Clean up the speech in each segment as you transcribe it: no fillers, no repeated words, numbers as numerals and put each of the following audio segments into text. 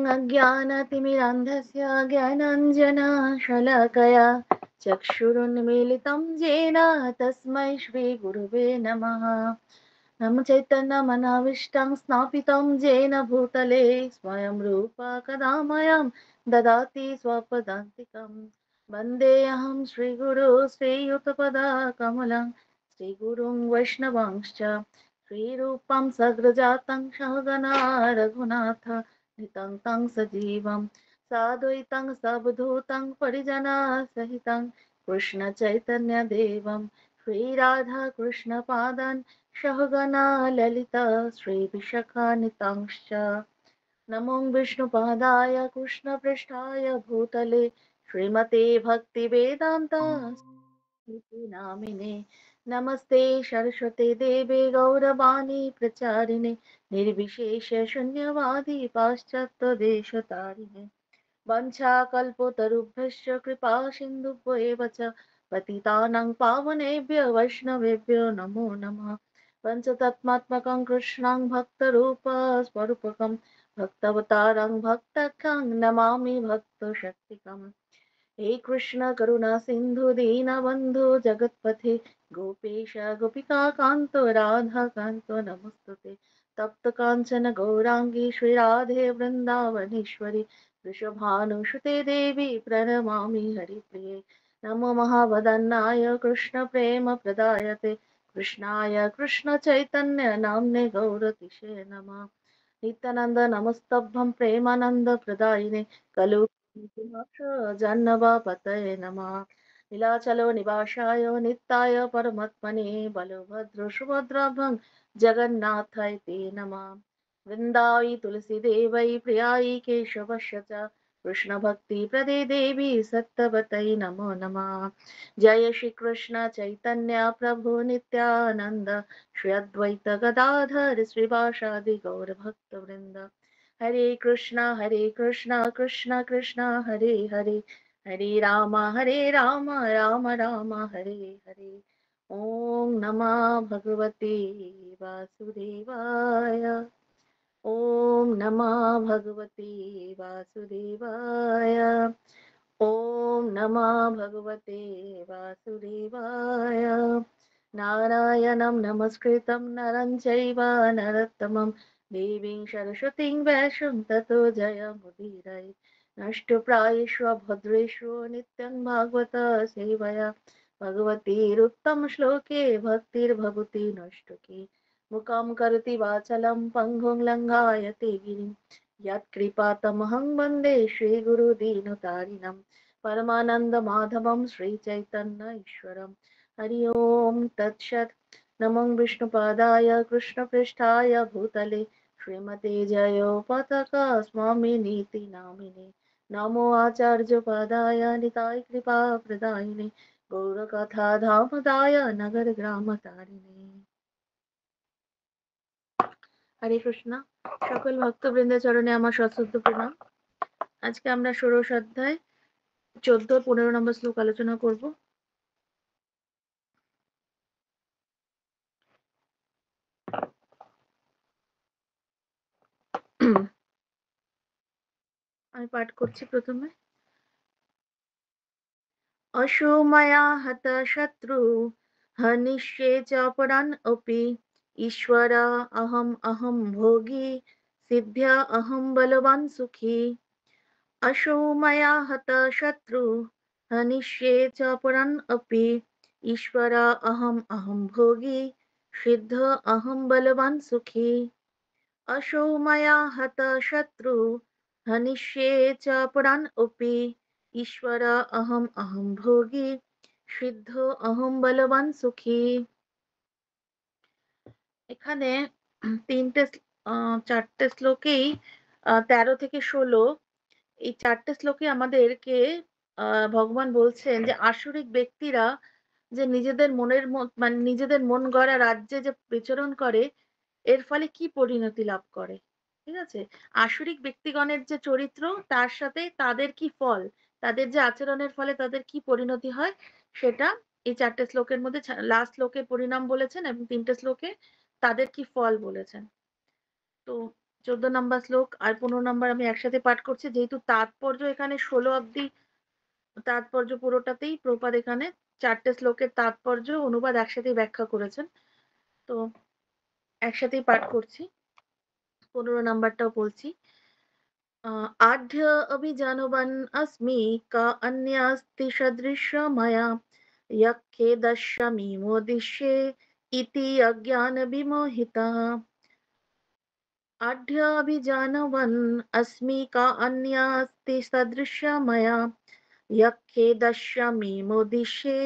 अज्ञानतिमिरान्धस्य ज्ञानाञ्जनशलाकया चक्षुरुन्मीलितं येन तस्मै श्रीगुरुवे नमः। नमो चैतन्यमनाविष्टं स्थापितं येन भूतले स्वयं रूपा कदा मह्यं ददाति स्वपदान्तिकं। वन्देऽहं श्रीगुरु श्रीयुतपदाकमलं श्रीगुरुं वैष्णवांश्च श्रीरूपं सग्रजातं सहगना रघुनाथ नितं तं सजीवं साद्वैतं सवधूतं परिजनसहितं कृष्णचैतन्यदेवं श्रीराधा कृष्णपादान् सहगना ललिता श्रीविशाखान्वितांश्च। नमो विष्णुपादाय कृष्णपृष्ठाय भूतले श्रीमते भक्तिवेदान्त नामिने। नमस्ते सरस्वते देवे गौरवाणी प्रचारिणे निर्विशेष शून्यवादी पाश्चात्यदेशतारिणे वंशाकल्पतरुभ्यश्च कृपा सिन्धुभ्यो च पतितानां पावनेभ्यो वैष्णवेभ्यो नमो नमः। पञ्चतत्त्वात्मकं कृष्णं भक्तरूपस्वरूपकं भक्तावतारं भक्तकं नमामि भक्तशक्तिकम्। हे कृष्ण करुणा सिंधु दीनबन्धु जगत्पथे गोपेश गोपिका कांतो राधा कांतो नमस्तुते। तप्त कांचन गौरांगी श्री राधे वृंदावनेश्वरी वृषभानुसुते देवी प्रणमामि हरिप्रिये। नमो महावदन्नाय कृष्ण प्रेम प्रदायते कृष्णाय कृष्ण चैतन्य नाम्ने गौरतिशे नमः। नित्यानंद नमस्तभ्यं प्रेमानंद प्रदायिने कलु जन्नवापतये नमः। नीलाचलो निवासाय नित्याय परमात्मने बलभद्र सुभद्राभं जगन्नाथाय ते नमः। वृन्दावै तुलसीदेवै प्रियायै केशवस्य च कृष्ण भक्ति प्रदे देवी सत्यवतै नमो नमः। जय श्री कृष्ण चैतन्य प्रभु नित्यानंद श्री अद्वैत गदाधर श्रीवासादि गौर भक्त वृंद। हरे कृष्णा कृष्ण कृष्ण हरे हरे हरे राम राम राम हरे हरे। ओम नमः भगवते वासुदेवाय। ओम नमः भगवते वासुदेवाय। ओम नमः भगवते वासुदेवाय। नारायणं नमस्कृतं नरं चैव नरोत्तमं देवीं सरस्वतीं व्यासं ततो जयमुदीरये। नष्टप्रायेषु भद्रेषु नित्यं भागवत सेवया भगवतीरुत्तमश्लोके भक्तिर्भवति नष्टके। मुखं करोति वाचालं पङ्गुं लङ्घयते गिरिं यत्कृपातमहं वन्दे श्रीगुरुदीनतारिणं परमानन्दमाधवं श्रीचैतन्य ईश्वरम्। हरि ओम तत्सत्। नमो विष्णुपादाय कृष्णपृष्ठाय भूतले श्रीमते जयोपताका स्वामिनीति नामिने। नमो आचार्यपादाय निताय कृपा प्रदायिने गौरकथा धामदाय नगर ग्राम तारिणे। हरे कृष्ण। সকল ভক্তবৃন্দের চরণে আমার সশ্রদ্ধ প্রণাম। আজকে আমরা ষোড়শ অধ্যায় 14-15 নম্বর শ্লোক আলোচনা করব। আমি পাঠ করছি প্রথমে। अशोमया हत शत्रु हनिष्ये च परान् अपि ईश्वर अहं भोगी सिद्ध्या अहं बलवान् सुखी। अशोमया हत शत्रु हनिष्ये च परान् अपि ईश्वर अहं भोगी सिद्ध अहं बलवान् सुखी। अशोमया हत शत्रु हनिष्ये च परान् अपि ईश्वर अहं भोगी সিদ্ধ অহম বলবান সুখী। এখানে চারটে শ্লোকেই 13 থেকে 16 এই চারটে শ্লোকে আমাদেরকে ভগবান বলছেন যে আসুরিক ব্যক্তিরা যে নিজেদের মনের মানে নিজেদের মন গড়া রাজ্যে যে বিচরণ করে এর ফলে কি পরিণতি লাভ করে। ঠিক আছে, আসুরিক ব্যক্তিগণের যে চরিত্র তার সাথে তাদের কি ফল, তাদের যে আচরণের ফলে তাদের কি পরিণতি হয় সেটা এই চারটে শ্লোকের মধ্যে লাস্ট শ্লোকে পরিণাম বলেছেন এবং 3টে শ্লোকে তাদের কি ফল বলেছেন। তো 14 নাম্বার শ্লোক আর 15 নাম্বার আমি একসাথে পাঠ করছি। যেহেতু তাৎপর্য এখানে 16 অব্দি তাৎপর্য পুরোটাতেই প্রপাত এখানে 4 টে শ্লোকের তাৎপর্য অনুবাদ একসাথেই ব্যাখ্যা করেছেন। তো একসাথেই পাঠ করছি। 15 নাম্বারটাও বলছি। आढ्य अभिजानवन् अस्मि का अन्यास्ति सदृश मया यक्खेदस्यामि मोदिष्ये इति अज्ञानविमोहितः। आढ्य अभिजानवन् अस्मि का अन्यास्ति सदृश मया यक्खेदस्यामि मोदिष्ये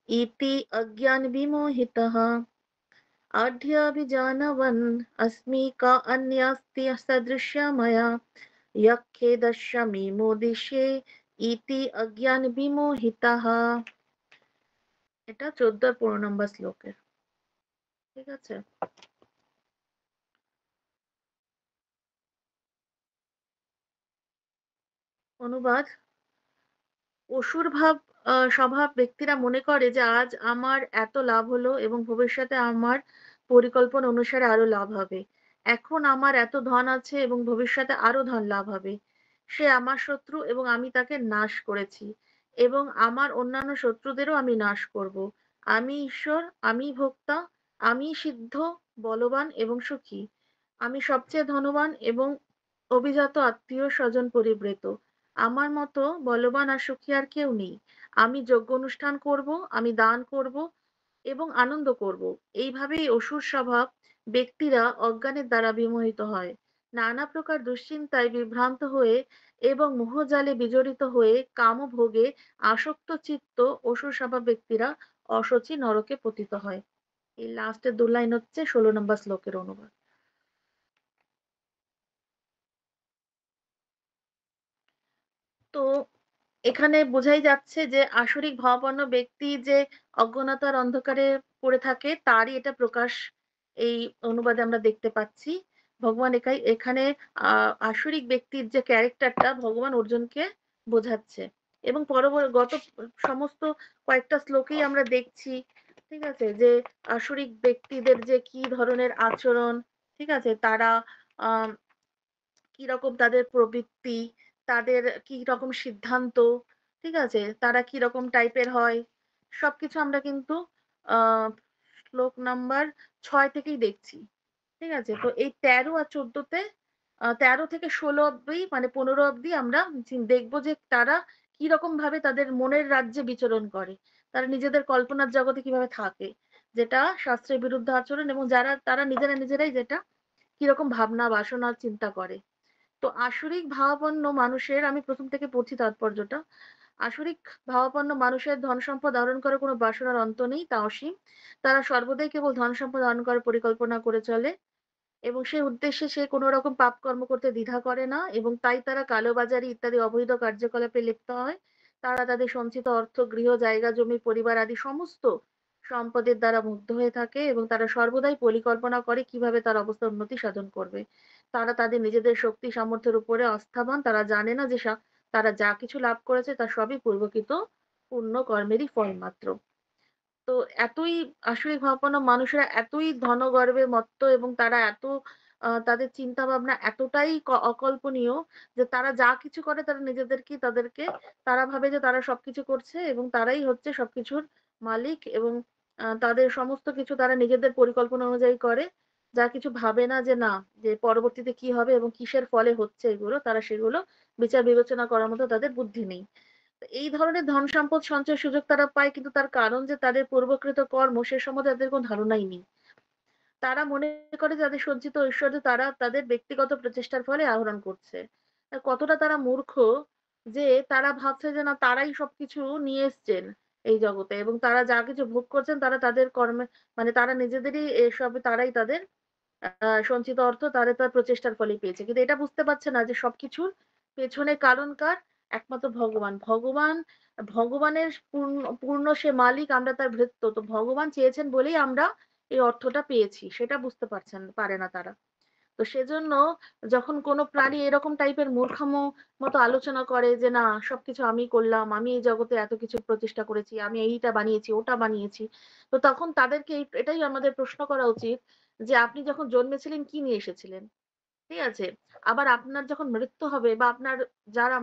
इति अज्ञानविमोहितः। आढ्य अभिजानवन् अस्मि का अन्यास्ति सदृश मया यक्खेदस्यामि मोदिष्ये ইতি অজ্ঞান বিমোহিতাহ। এটা 14 আর 15 নম্বর শ্লোকের। ঠিক আছে? অনুবাদ: অসুর ভাব স্বভাব ব্যক্তিরা মনে করে যে আজ আমার এত লাভ হলো এবং ভবিষ্যতে আমার পরিকল্পনা অনুসারে আরো লাভ হবে। এখন আমার এত ধন আছে এবং ভবিষ্যতে আরো ধন লাভ হবে। সে আমার শত্রু এবং আমি তাকে নাশ করেছি এবং আমার অন্যান্য শত্রুদেরও আমি নাশ করব। আমি ঈশ্বর, আমি ভোক্তা, আমি সিদ্ধ, বলবান এবং সুখী। আমি সবচেয়ে ধনবান এবং অভিজাত আত্মীয় স্বজন পরিবৃত। আমার মতো বলবান আর সুখী আর কেউ নেই। আমি যজ্ঞ অনুষ্ঠান করব, আমি দান করব এবং আনন্দ করব। এইভাবেই অসুর স্বভাব ব্যক্তিরা অজ্ঞানের দ্বারা বিমোহিত হয়। নানা প্রকার দুশ্চিন্তায় বিভ্রান্ত হয়ে এবং মোহজালে বিজড়িত হয়ে কামভোগে আসক্ত চিত্ত অসুর স্বভাব ব্যক্তিরা অসচি নরকে পতিত হয়। এই লাস্টের 2 লাইন হচ্ছে 16 নম্বর শ্লোকের অনুবাদ। তো এখানে বোঝাই যাচ্ছে যে আসরিক ভাবাপন্ন ব্যক্তি যে অজ্ঞানতার অন্ধকারে পড়ে থাকে তারই এটা প্রকাশ এই অনুবাদে আমরা দেখতে পাচ্ছি। ভগবান এখানে আসরিক ব্যক্তির যে ক্যারেক্টারটা ভগবান অর্জুনকে বোঝাচ্ছে এবং গত সমস্ত কয়েকটা শ্লোকেই আমরা দেখছি, ঠিক আছে, যে আসরিক ব্যক্তিদের যে কি ধরনের আচরণ, ঠিক আছে, তারা আহ কিরকম তাদের প্রবৃত্তি, তাদের কি রকম সিদ্ধান্ত, ঠিক আছে? তারা কিরকম টাইপের হয়, সবকিছু আমরা কিন্তু আহ শ্লোক নাম্বার 6 থেকেই দেখছি। ঠিক আছে? তো এই 13 আর 14 তে 13 থেকে 16 অব্দি মানে 15 অব্দি আমরা দেখবো যে তারা কিরকম ভাবে তাদের মনের রাজ্যে বিচরণ করে। তারা নিজেদের কল্পনার জগতে কিভাবে থাকে। যেটা শাস্ত্রের বিরুদ্ধে আচরণ এবং তারা নিজেরাই যেটা কিরকম ভাবনা বাসনা চিন্তা করে। তো আসরিক ভাবাপন্ন মানুষের আমি প্রথম থেকে পড়ছি তাৎপর্যটা। আসরিক ভাবাপন্ন মানুষের ধন সম্পদ আহরণ করার কোনো বাসনার অন্ত নেই, তা অসীম। তারা সর্বদাই কেবল ধন সম্পদ আহরণ করার পরিকল্পনা করে চলে এবং সেই উদ্দেশ্যে সে কোনো রকম পাপ কর্ম করতে দ্বিধা করে না এবং তাই তারা কালোবাজারি ইত্যাদি অবৈধ কার্যকলাপে লিপ্ত হয়। তারা তাদের সঞ্চিত অর্থ, গৃহ, জায়গা, জমি, পরিবার আদি সমস্ত সম্পদের দ্বারা মুগ্ধ হয়ে থাকে এবং তারা সর্বদাই পরিকল্পনা করে কিভাবে তার অবস্থা উন্নতি সাধন করবে। তারা তাদের নিজেদের শক্তি সামর্থ্যের উপরে আস্থাবান। তারা জানে না যে তারা যা কিছু লাভ করেছে তা সবই পূর্বকৃত পুণ্য কর্মেরই ফল মাত্র। তো এতই আসলে ভাবাপন্ন মানুষেরা এতই ধনগর্বে মত্ত এবং তারা এত তাদের চিন্তা ভাবনা এতটাই অকল্পনীয় যে তারা যা কিছু করে তারা তাদেরকে তারা ভাবে যে তারা সবকিছু করছে এবং তারাই হচ্ছে সবকিছুর মালিক এবং তাদের সমস্ত কিছু তারা নিজেদের পরিকল্পনা অনুযায়ী করে। যা কিছু ভাবে না যে না, যে পরবর্তীতে কি হবে এবং কিসের ফলে হচ্ছে এগুলো, তারা সেগুলো বিচার বিবেচনা করার মতো তাদের বুদ্ধি নেই। এই ধরনের ধন সম্পদ সঞ্চয়ের সুযোগ তারা পায় কিন্তু তার কারণ যে তাদের পূর্বকৃত কর্ম সে সম্বন্ধে তাদের কোনো ধারণাই নেই। তারা মনে করে যে তাদের সঞ্চিত ঐশ্বর্য তারা তাদের ব্যক্তিগত প্রচেষ্টার ফলে আহরণ করছে। কতটা তারা মূর্খ যে তারা ভাবছে যে না, তারাই সবকিছু নিয়ে এসছেন এই জগতে এবং তারা যা কিছু ভোগ করছেন তারা তাদের কর্মে মানে তারা নিজেদেরই এসব তারাই তাদের সঞ্চিত অর্থ তার প্রচেষ্টার ফলেই পেয়েছে। কিন্তু এটা বুঝতে পারছে না যে সবকিছুর পেছনে কারণ কার? একমাত্র ভগবান। ভগবানের পূর্ণ সে মালিক, আমরা তার ভৃত্য। তো ভগবান চেয়েছেন বলেই আমরা এই অর্থটা পেয়েছি। সেটা বুঝতে পারে না তারা। তো সেজন্য যখন কোনো প্রাণী এরকম টাইপের মূর্খামো মতো আলোচনা করে যে না, সবকিছু আমি করলাম, আমি এই জগতে এত কিছু প্রতিষ্ঠা করেছি, আমি এইটা বানিয়েছি, ওটা বানিয়েছি। তো তখন তাদেরকে এটাই আমাদের প্রশ্ন করা উচিত যে আপনি যখন জন্মেছিলেন কি নিয়ে এসেছিলেন? ঠিক আছে? আবার আপনার যখন মৃত্যু হবে বা আপনার যারা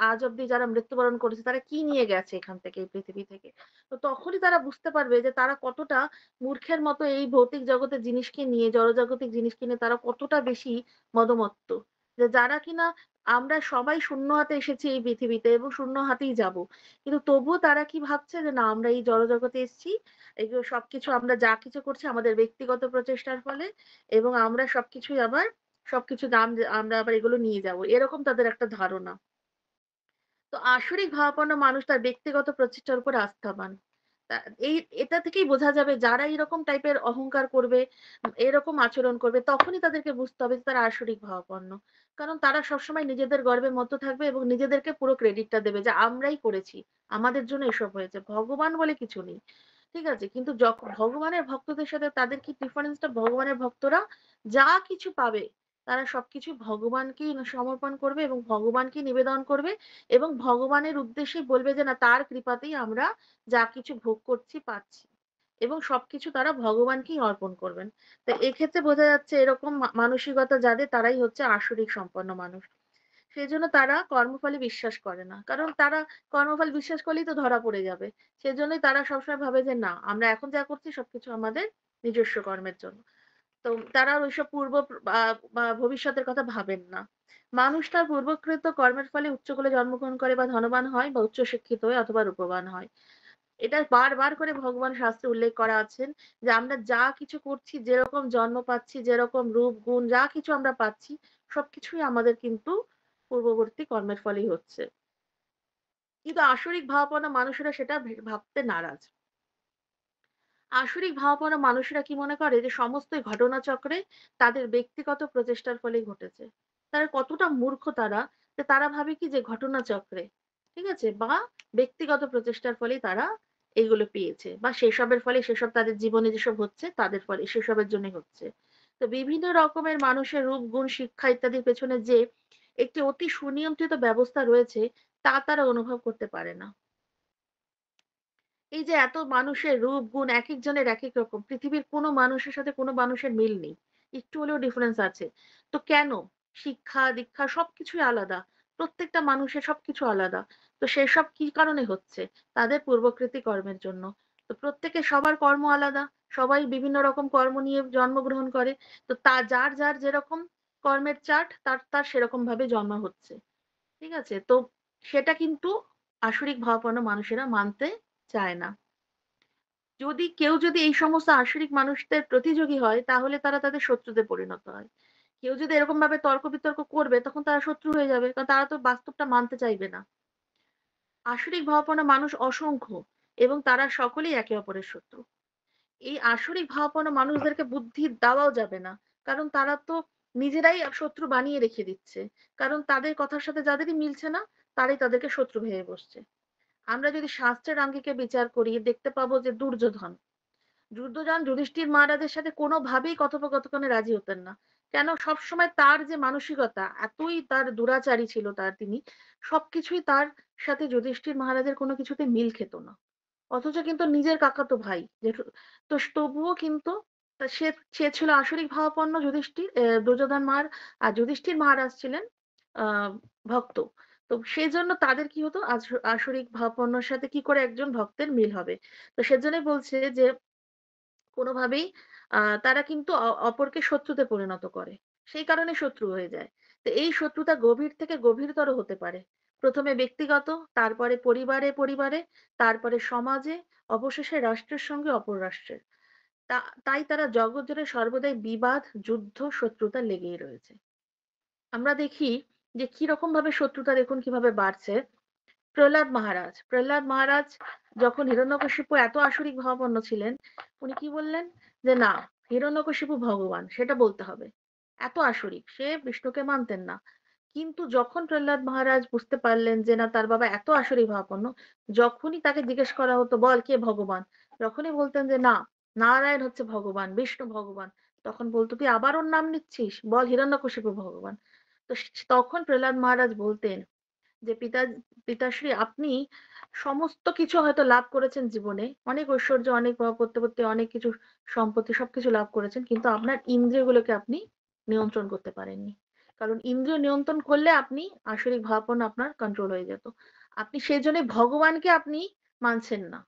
আজ অব্দি যারা মৃত্যুবরণ করেছে তারা কি নিয়ে গেছে এখান থেকে, এই পৃথিবী থেকে। তো তখনই তারা বুঝতে পারবে যে তারা কতটা মূর্খের মতো এই ভৌতিক জগতের জিনিসকে নিয়ে, জড়জাগতিক জিনিসকে নিয়ে তারা কতটা বেশি মদমত্ত। যে যারা কিনা আমরা সবাই শূন্য হাতে এসেছি এই পৃথিবীতে এবং শূন্য হাতেই যাবো। কিন্তু তবুও তারা কি ভাবছে যে না আমরা এই জড়জগতে এসেছি। এগুলো সবকিছু আমরা যা কিছু করছি আমাদের ব্যক্তিগত প্রচেষ্টার ফলে এবং আমরা সবকিছুই আবার সবকিছু আমরা আবার এগুলো নিয়ে যাবো। এরকম তাদের একটা ধারণা। তো আসরিক ভাবাপন্ন মানুষ তার ব্যক্তিগত প্রচেষ্টার উপর আস্থাবান। তা এই এটা থেকেই বোঝা যাবে যারা এরকম টাইপের অহংকার করবে, এরকম আচরণ করবে তখনই তাদেরকে বুঝতে হবে যে তারা আসরিক ভাবাপন্ন। কারণ তারা সবসময় নিজেদের গর্বে মত্ত থাকবে এবং নিজেদেরকে পুরো ক্রেডিটটা দেবে যে আমরাই করেছি। আমাদের জন্য এসব হয়েছে। ভগবান বলে কিছু নেই। ঠিক আছে? কিন্তু যখন ভগবানের ভক্তদের সাথে তাদের কি ডিফারেন্সটা ভগবানের ভক্তরা যা কিছু পাবে তারা সবকিছু ভগবানকেই সমর্পণ করবে এবং ভগবানকেই নিবেদন করবে এবং ভগবানের উদ্দেশ্যেই বলবে যে না তার কৃপাতেই আমরা যা কিছু ভোগ করছি পাচ্ছি। এবং সবকিছু তারা ভগবানকেই অর্পণ করবেন। তো এক্ষেত্রে বোঝা যাচ্ছে এরকম মানসিকতা যাদের তারাই হচ্ছে আসরিক সম্পন্ন মানুষ। সেজন্য তারা কর্মফলে বিশ্বাস করে না। কারণ তারা কর্মফল বিশ্বাস করলেই তো ধরা পড়ে যাবে। সেজন্যই তারা সবসময় ভাবে যে না আমরা এখন যা করছি সবকিছু আমাদের নিজস্ব কর্মের জন্য। তো তারা ওইসব বা ভবিষ্যতের কথা ভাবেন না। মানুষ তার পূর্বকৃত কর্মের ফলে উচ্চ কুলে জন্মগ্রহণ করে বা ধনবান হয় বা উচ্চ শিক্ষিত হয় অথবা রূপবান হয়। এটা বারবার করে ভগবান শাস্ত্রে উল্লেখ করা আছেন যে আমরা যা কিছু করছি, যেরকম জন্ম পাচ্ছি, যেরকম রূপ, গুণ যা কিছু আমরা পাচ্ছি সবকিছুই আমাদের কিন্তু পূর্ববর্তী কর্মের ফলেই হচ্ছে। কিন্তু আসরিক ভাবাপন্ন মানুষেরা সেটা ভাবতে নারাজ। আসরিক ভাবাপন্ন মানুষেরা কি মনে করে যে সমস্ত ঘটনাচক্রে তাদের ব্যক্তিগত প্রচেষ্টার ফলেই ঘটেছে। তারা কতটা মূর্খ তারা যে তারা ভাবে কি যে ঘটনাচক্রে, ঠিক আছে? বা ব্যক্তিগত প্রচেষ্টার ফলেই তারা এগুলো পেয়েছে বা সেসবের ফলে সেসব তাদের জীবনে যেসব হচ্ছে তাদের ফলে সেসবের জন্যই হচ্ছে। তো বিভিন্ন রকমের মানুষের রূপ, গুণ, শিক্ষা ইত্যাদির পেছনে যে একটি অতি সুনিয়ন্ত্রিত ব্যবস্থা রয়েছে তা তারা অনুভব করতে পারে না। এই যে এত মানুষের রূপ গুণ একেকজনের একেক রকম। পৃথিবীর কোনো মানুষের সাথে কোনো মানুষের মিল নেই। একটু হলেও ডিফারেন্স আছে। তো কেন? শিক্ষা, দীক্ষা সবকিছুই আলাদা। প্রত্যেকটা মানুষের সবকিছু আলাদা। তো সেসব কি কারণে হচ্ছে? তাদের পূর্বকৃতি কর্মের জন্য। তো প্রত্যেকের সবার কর্ম আলাদা। সবাই বিভিন্ন রকম কর্ম নিয়ে জন্মগ্রহণ করে। তো যার যেরকম কর্মের চার্ট তার সেরকম ভাবে জন্ম হচ্ছে। ঠিক আছে? তো সেটা কিন্তু আসরিক ভাবাপন্ন মানুষেরা মানতে চায় না। যদি এই সমস্ত আসরিক মানুষদের প্রতিযোগী হয় তাহলে তারা তাদের শত্রুতে পরিণত হয়। কেউ যদি এরকম ভাবে তর্ক বিতর্ক করবে তখন তারা শত্রু হয়ে যাবে। কারণ তারা তো বাস্তবটা মানতে চাইবে না। আসরিক ভাবাপন্ন মানুষ অসংখ্য এবং তারা সকলেই একে অপরের শত্রু। এই আসরিক ভাবাপন্ন মানুষদেরকে বুদ্ধি দেওয়াও যাবে না। কারণ তারা তো নিজেরাই শত্রু বানিয়ে রেখে দিচ্ছে। কারণ তাদের কথার সাথে যাদেরই মিলছে না তারাই তাদেরকে শত্রু ভেবে বসছে। আমরা যদি শাস্ত্রের আঙ্গিকে বিচার করি দেখতে পাবো যে দুর্যোধন যুধিষ্ঠির মহারাজের সাথে কোনোভাবেই কথোপকথনে রাজি হতেন না। কেন? সবসময় তার যে মানসিকতা এতই তার দুরাচারী ছিল তিনি সবকিছুই তার সাথে যুধিষ্ঠির মহারাজের কোনো কিছুতে মিল খেত না। অথচ কিন্তু নিজের কাকাতো ভাই তো তবুও কিন্তু সে সে ছিল আসরিক ভাবাপন্ন দুর্যোধন আর যুধিষ্ঠির মহারাজ ছিলেন আহ ভক্ত। তো সেজন্য তাদের কি হতো আসরিক ভাবাপন্নর সাথে কি করে একজন ভক্তের মিল হবে। তো সেজন্যই বলছে যে কোনোভাবেই তারা কিন্তু অপরকে শত্রুতে পরিণত করে। সেই কারণে শত্রু হয়ে যায়। তো এই শত্রুতা গভীর থেকে গভীরতর হতে পারে। ১ম এ ব্যক্তিগত, তারপরে পরিবারে, তারপরে সমাজে, অবশেষে রাষ্ট্রের সঙ্গে অপর রাষ্ট্রের। তা তাই তারা জগৎ জুড়ে সর্বদাই বিবাদ, যুদ্ধ, শত্রুতা লেগেই রয়েছে। আমরা দেখি যে কিরকম ভাবে শত্রুতা দেখুন কিভাবে বাড়ছে। প্রহ্লাদ মহারাজ যখন হিরণ্যকশিপু এত আসরিক ভাবাপন্ন ছিলেন, উনি কি বললেন? যে না, হিরণ্যকশিপু ভগবান সেটা বলতে হবে। এত আসরিক, সে বিষ্ণুকে মানতেন না। কিন্তু যখন প্রহ্লাদ মহারাজ বুঝতে পারলেন যে না তার বাবা এত আসরিক ভাবাপন্ন, যখনই তাকে জিজ্ঞেস করা হতো বল কে ভগবান, যখনই বলতেন যে না নারায়ণ হচ্ছে ভগবান, বিষ্ণু ভগবান, তখন বলতো তুই আবার ওর নাম নিচ্ছিস, বল হিরণ্যকশিপু ভগবান। তো তখন প্রহ্লাদ মহারাজ বলতেন যে পিতাশ্রী আপনি সমস্ত কিছু হয়তো লাভ করেছেন জীবনে, অনেক ঐশ্বর্য, অনেক প্রত্যপত্তি, অনেক কিছু সম্পত্তি সবকিছু লাভ করেছেন, কিন্তু আপনার ইন্দ্রিয়গুলোকে আপনি নিয়ন্ত্রণ করতে পারেননি। কারণ ইন্দ্রিয় নিয়ন্ত্রণ করলে আপনি আসরিক ভাবাপন্ন আপনার কন্ট্রোল হয়ে যেত। আপনি সেজন্য ভগবানকে আপনি মানছেন না।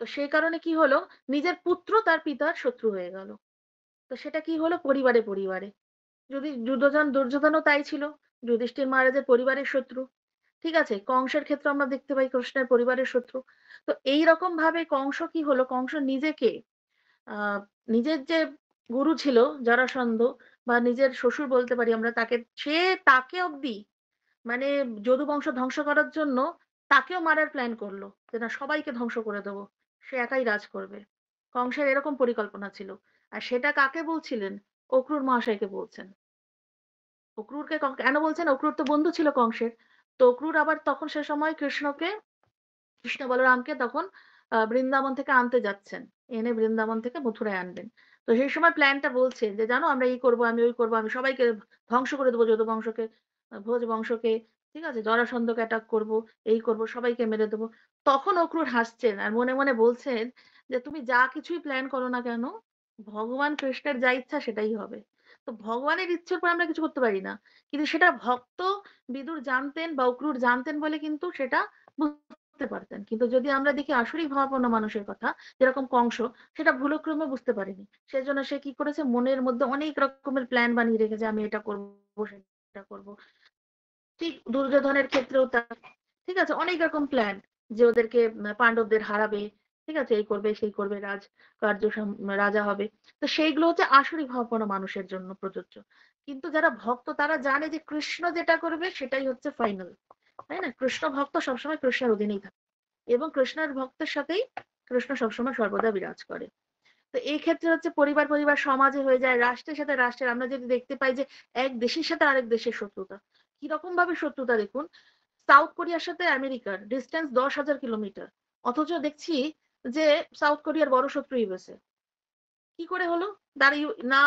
তো সেই কারণে কি হলো, নিজের পুত্র তার পিতার শত্রু হয়ে গেল। তো সেটা কি হলো, পরিবারে পরিবারে। যদি দুর্যোধনও তাই ছিল। যুধিষ্ঠির মহারাজের পরিবারের শত্রু। ঠিক আছে? কংসের ক্ষেত্রে আমরা দেখতে পাই কৃষ্ণের পরিবারের শত্রু। তো এইরকম ভাবে কংস কি হলো, কংস নিজেকে আ নিজের যে গুরু ছিল জরাসন্ধ, বা নিজের শ্বশুর বলতে পারি আমরা তাকে, তাকে অব্দি মানে যদু বংশ ধ্বংস করার জন্য তাকেও মারার প্ল্যান করলো। যে না, সবাইকে ধ্বংস করে দেব। সে একাই রাজ করবে। কংসের এরকম পরিকল্পনা ছিল। আর সেটা কাকে বলছিলেন? অক্রূর মহাশয়কে বলছেন। অক্রূরকে কেন বলছেন? অক্রূর তো বন্ধু ছিল কংসের। তো অক্রূর আবার তখন সে সময় কৃষ্ণ বলরামকে তখন বৃন্দাবন থেকে আনতে যাচ্ছেন। এনে বৃন্দাবন থেকে মথুরায় আনবেন। তো সেই সময় প্ল্যানটা বলছে যে, "জানো আমরা এই করব, আমি ওই করব, আমি সবাইকে ধ্বংস করে দেব, যদু বংশকে, ভোজ বংশকে, ঠিক আছে? জরাসন্ধকে অ্যাটাক করব, এই করব, সবাইকে মেরে দেব।" তখন অক্রূর হাসছেন আর মনে, মনে বলছেন যে, "তুমি যা কিছুই প্ল্যান করো না কেন, ভগবান কৃষ্ণের যা ইচ্ছা সেটাই হবে।" তো ভগবানের ইচ্ছের উপর আমরা কিছু করতে পারি না। কিন্তু সেটা ভক্ত বিদুর জানতেন বা অক্রূর জানতেন বলে কিন্তু সেটা বুঝতে পারতেন। কিন্তু যদি আমরা দেখি আসরিক ভাবাপন্ন মানুষের কথা, যেরকম কংস, সেটা ভুলক্রমে বুঝতে পারেনি। সেজন্য সে কি করেছে, মনের মধ্যে অনেক রকমের প্ল্যান বানিয়ে রেখেছে, আমি এটা করব, সেটা করব। ঠিক দুর্যোধনের ক্ষেত্রেও তাই। ঠিক আছে? অনেক রকম প্ল্যান, যে ওদেরকে পান্ডবদের হারাবে। ঠিক আছে? এই করবে, সেই করবে, রাজা হবে। তো সেইগুলো হচ্ছে আসরিক ভাবাপন্ন মানুষের জন্য প্রযোজ্য। কিন্তু যারা ভক্ত তারা জানে যে কৃষ্ণ যেটা করবে সেটাই হচ্ছে ফাইনাল। তাই না? কৃষ্ণ ভক্ত সবসময় কৃষ্ণের অধীনেই থাকে। এবং কৃষ্ণের ভক্তের সাথেই কৃষ্ণ সবসময় সর্বদা বিরাজ করে। তো এই ক্ষেত্রে হচ্ছে পরিবার পরিবার সমাজে হয়ে যায়, রাষ্ট্রের সাথে রাষ্ট্রের, আমরা যদি দেখতে পাই যে এক দেশের সাথে আরেক দেশের শত্রুতা। কিরকম ভাবে শত্রুতা দেখুন, সাউথ কোরিয়ার সাথে আমেরিকার ডিস্টেন্স 10,000 কিলোমিটার। অথচ দেখছি যে সাউথ কোরিয়ার বড় শত্রু ইউএসএ। কি করে হলো? তার না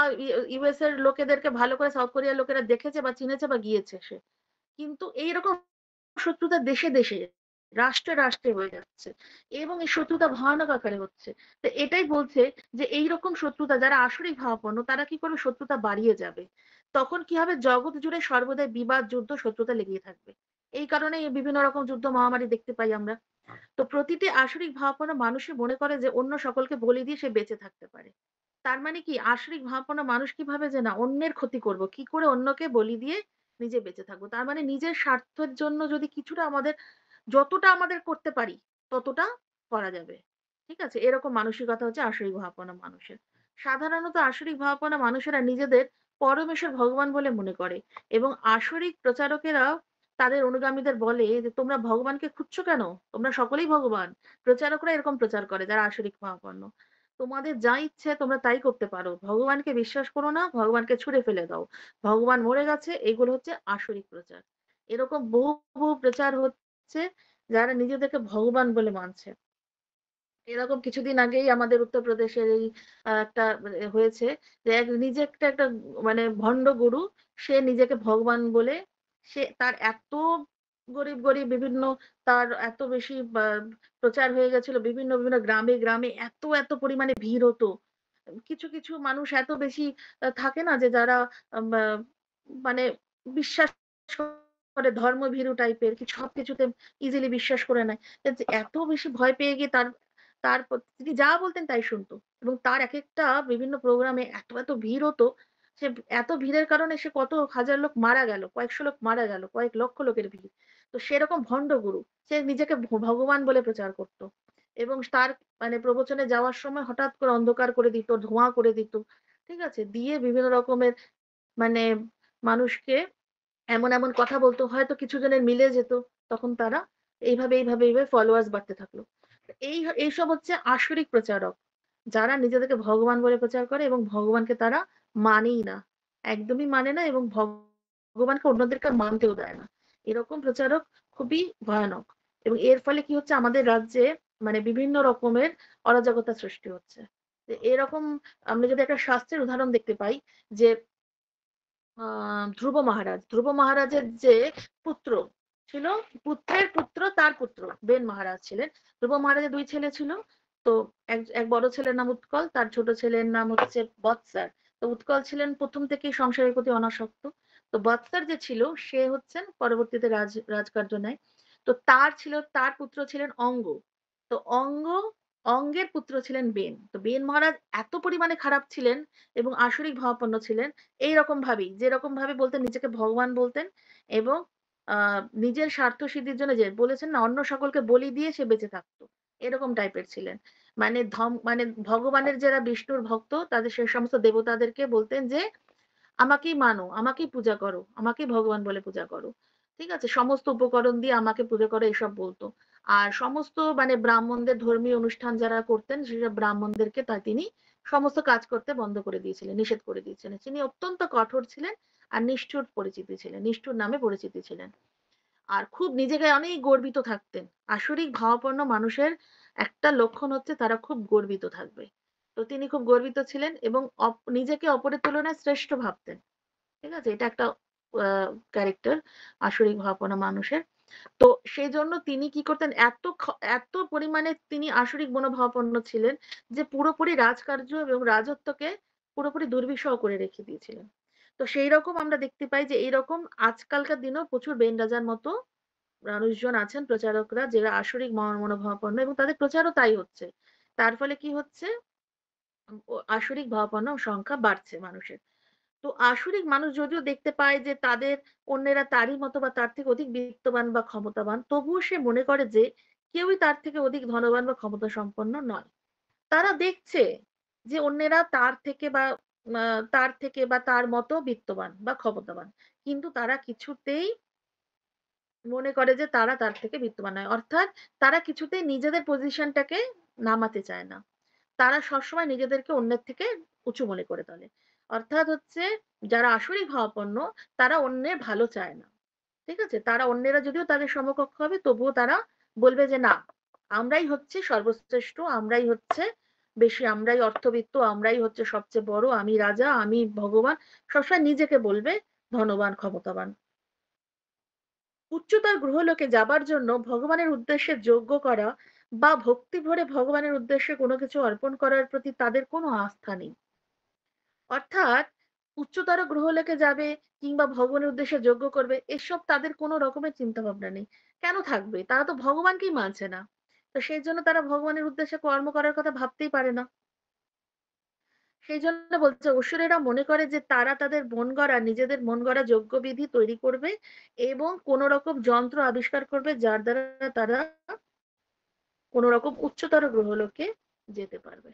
ইউএস এর লোকেদেরকে ভালো করে সাউথ কোরিয়ার লোকেরা দেখেছে বা চিনেছে বা গিয়েছে সে। কিন্তু এইরকম শত্রুতা দেশে দেশে, রাষ্ট্রে রাষ্ট্রে হয়ে যাচ্ছে এবং এই শত্রুতা ভয়ানক আকারে হচ্ছে। তো এটাই বলছে যে এইরকম শত্রুতা যারা আসরিক ভাবাপন্ন তারা কি করবে, শত্রুতা বাড়িয়ে যাবে। তখন কি হবে, জগৎ জুড়ে সর্বদাই বিবাদ যুদ্ধ শত্রুতা লেগেই থাকবে। এই কারণে বিভিন্ন রকম যুদ্ধ মহামারী দেখতে পাই আমরা। তো প্রতিটি আসরিক ভাবাপন্ন মানুষই মনে করে যে অন্য সকলকে বলি দিয়ে সে বেঁচে থাকতে পারে। তার মানে কি, আসরিক ভাবাপন্ন মানুষ কি ভাবে যে না, অন্যের ক্ষতি করব, কি করে অন্যকে বলি দিয়ে নিজে বেঁচে থাকবো। তার মানে নিজের স্বার্থের জন্য যদি কিছুটা আমাদের, যতটা আমাদের করতে পারি ততটা করা যাবে। ঠিক আছে? এরকম মানসিকতা হচ্ছে আসরিক ভাবাপন্ন মানুষের। সাধারণত আসরিক ভাবাপন্ন মানুষেরা নিজেদের পরমেশ্বর ভগবান বলে মনে করে এবং আসরিক প্রচারকেরা তাদের অনুগামীদের বলে যে, "তোমরা ভগবানকে খুঁজছো কেন? তোমরা সকলেই ভগবান।" প্রচারকরা এরকম প্রচার করে যারা আসরিক ভাবাপন্ন। তোমাদের যা ইচ্ছে তোমরা তাই করতে পারো। ভগবানকে বিশ্বাস করো না, ভগবানকে ছুঁড়ে ফেলে দাও। ভগবান মরে গেছে, এগুলো হচ্ছে আসরিক প্রচার। এরকম বহু, বহু প্রচার হচ্ছে যারা নিজেদেরকে ভগবান বলে মানছে। এরকম কিছুদিন আগেই আমাদের উত্তরপ্রদেশের এই একটা হয়েছে যে নিজে একটা মানে ভণ্ড গুরু, সে নিজেকে ভগবান বলে, সে তার এত গরিব গরিব বিভিন্ন, তার এত বেশি প্রচার হয়ে গেছিল বিভিন্ন বিভিন্ন গ্রামে গ্রামে, এত এত পরিমাণে ভিড় হতো। কিছু কিছু মানুষ এত বেশি থাকে না যে যারা মানে বিশ্বাস করে, ধর্মভীরু টাইপের, কি সবকিছুতে ইজিলি বিশ্বাস করে নেয়। এত বেশি ভয় পেয়ে গিয়ে তিনি যা বলতেন তাই শুনতো। এবং তার একেকটা বিভিন্ন প্রোগ্রামে এত এত ভিড় হতো। সে এত ভিড়ের কারণে সে কত হাজার লোক মারা গেল, কয়েকশো লোক মারা গেল, কয়েক লক্ষ লোকের ভিড়। তো সেরকম ভণ্ড গুরু, সে নিজেকে ভগবান বলে প্রচার করত। এবং তার মানে প্রবচনে যাওয়ার সময় হঠাৎ করে অন্ধকার করে দিত, ধোঁয়া করে দিত। ঠিক আছে? দিয়ে বিভিন্ন রকমের মানে মানুষকে এমন এমন কথা বলতো, হয়তো কিছু জনের মিলে যেত। তখন তারা এইভাবে ফলোয়ার্স বাড়তে থাকলো। এইসব হচ্ছে আসরিক প্রচারক। যারা নিজেদেরকে ভগবান বলে প্রচার করে এবং ভগবানকে তারা মানেই না। একদমই মানে না এবং ভগবানকে অন্যদেরকে আর মানতেও দেয় না। এরকম প্রচারক খুবই ভয়ানক। এবং এর ফলে কি হচ্ছে, আমাদের রাজ্যে মানে বিভিন্ন রকমের অরাজকতা সৃষ্টি হচ্ছে। এরকম আমরা যদি একটা শাস্ত্রের উদাহরণ দেখতে পাই যে ধ্রুব মহারাজের যে পুত্র ছিল, পুত্রের পুত্র তার পুত্র বেন মহারাজ ছিলেন। ধ্রুব মহারাজের 2 ছেলে ছিল। তো এক বড় ছেলের নাম উৎকল, তার ছোট ছেলের নাম হচ্ছে বৎসর। তো উৎকল ছিলেন প্রথম থেকেই সংসারের প্রতি অনাসক্ত। তো বৎসর যে ছিল সে হচ্ছেন পরবর্তীতে রাজকার্য নেয়। তো তার পুত্র ছিলেন অঙ্গ। তো অঙ্গের পুত্র ছিলেন বেন। তো বেন মহারাজ এত পরিমাণে খারাপ ছিলেন এবং আসরিক ভাবাপন্ন ছিলেন এইরকম ভাবেই, যেরকম ভাবে বলতেন নিজেকে ভগবান বলতেন এবং নিজের স্বার্থ সিদ্ধির জন্য যে বলেছেন না অন্য সকলকে বলি দিয়ে সে বেঁচে থাকতো। এরকম টাইপের ছিলেন। মানে ভগবানের যারা বিষ্ণুর ভক্ত তাদের সে সমস্ত দেবতাদেরকে বলতেন যে আমাকেই মানো, আমাকেই পূজা করো, আমাকেই ভগবান বলে পূজা করো। ঠিক আছে? সমস্ত উপকরণ দিয়ে আমাকে পূজা করো এসব বলতো। আর সমস্ত মানে ব্রাহ্মণদের ধর্মীয় অনুষ্ঠান যারা করতেন সেসব ব্রাহ্মণদেরকে তিনি সমস্ত কাজ করতে বন্ধ করে দিয়েছিলেন, নিষেধ করে দিয়েছিলেন। তিনি অত্যন্ত কঠোর ছিলেন আর নিষ্ঠুর পরিচিতি ছিলেন, নিষ্ঠুর নামে পরিচিতি ছিলেন। আর খুব নিজেকে অনেক গর্বিত থাকতেন। আসরিক ভাবাপন্ন মানুষের একটা লক্ষণ হচ্ছে তারা খুব গর্বিত থাকবে। তো তিনি খুব গর্বিত ছিলেন এবং নিজেকে অপরের তুলনায় শ্রেষ্ঠ ভাবতেন। ঠিক আছে? এটা একটা ক্যারেক্টার আসরিক ভাবাপন্ন মানুষের। তো সেজন্য তিনি কি করতেন এত পরিমাণে তিনি আসরিক মনোভাবাপন্ন ছিলেন যে পুরোপুরি রাজকার্য এবং রাজত্বকে পুরোপুরি দুর্বিষহ করে রেখে দিয়েছিলেন। তো সেইরকম আমরা দেখতে পাই যে এইরকম আজকালকার দিনেও প্রচুর বেন রাজার মতো মানুষজন আছেন প্রচারকরা যারা আসরিক মনোভাবাপন্ন এবং তাদের প্রচারও তাই হচ্ছে। তার ফলে কি হচ্ছে? আসরিক ভাবাপন্ন সংখ্যা বাড়ছে মানুষের। তো আসরিক মানুষ যদিও দেখতে পায় যে তাদের অন্যেরা তারই মতো বা তার থেকে অধিক বিত্তবান বা ক্ষমতাবান, তবুও সে মনে করে যে কেউই তার থেকে অধিক ধনবান বা ক্ষমতা সম্পন্ন নয়। তারা দেখছে যে অন্যেরা তার থেকে বা তার মতো বিত্তবান বা ক্ষমতাবান। কিন্তু তারা কিছুতেই মনে করে যে তারা তার থেকে বিত্তবান নয়। অর্থাৎ তারা কিছুতেই নিজেদের পজিশনটাকে নামাতে চায় না। তারা সবসময় নিজেদেরকে অন্যের থেকে উঁচু মনে করে তোলে। অর্থাৎ হচ্ছে যারা আসরিক ভাবাপন্ন তারা অন্যের ভালো চায় না। ঠিক আছে? তারা অন্যেরা যদিও তাদের সমকক্ষ হবে তবুও তারা বলবে যে না, আমরাই হচ্ছি সর্বশ্রেষ্ঠ, আমরাই হচ্ছে বেশি, আমরাই অর্থবিত্ত, আমরাই হচ্ছে সবচেয়ে বড়, আমি রাজা, আমি ভগবান। সবসময় নিজেকে বলবে ধনবান, ক্ষমতাবান। উচ্চতর গ্রহলোকে যাবার জন্য ভগবানের উদ্দেশ্যে যজ্ঞ করা বা ভক্তি ভরে ভগবানের উদ্দেশ্যে কোনো কিছু অর্পণ করার প্রতি তাদের কোনো আস্থা নেই। অর্থাৎ উচ্চতর গ্রহলোকে যাবে কিংবা ভগবানের উদ্দেশ্যে যজ্ঞ করবে এসব তাদের কোনো রকমের চিন্তা ভাবনা নেই। কেন থাকবে? তারা তো ভগবানকেই মানছে না। তো সেই জন্য তারা ভগবানের উদ্দেশ্যে কর্ম করার কথা ভাবতেই পারে না। সেই জন্য বলছে অসুরেরা মনে করে যে তারা তাদের নিজেদের মন গড়া যজ্ঞবিধি তৈরি করবে এবং কোন রকম যন্ত্র আবিষ্কার করবে যার দ্বারা তারা কোন রকম উচ্চতর গ্রহলোকে যেতে পারবে।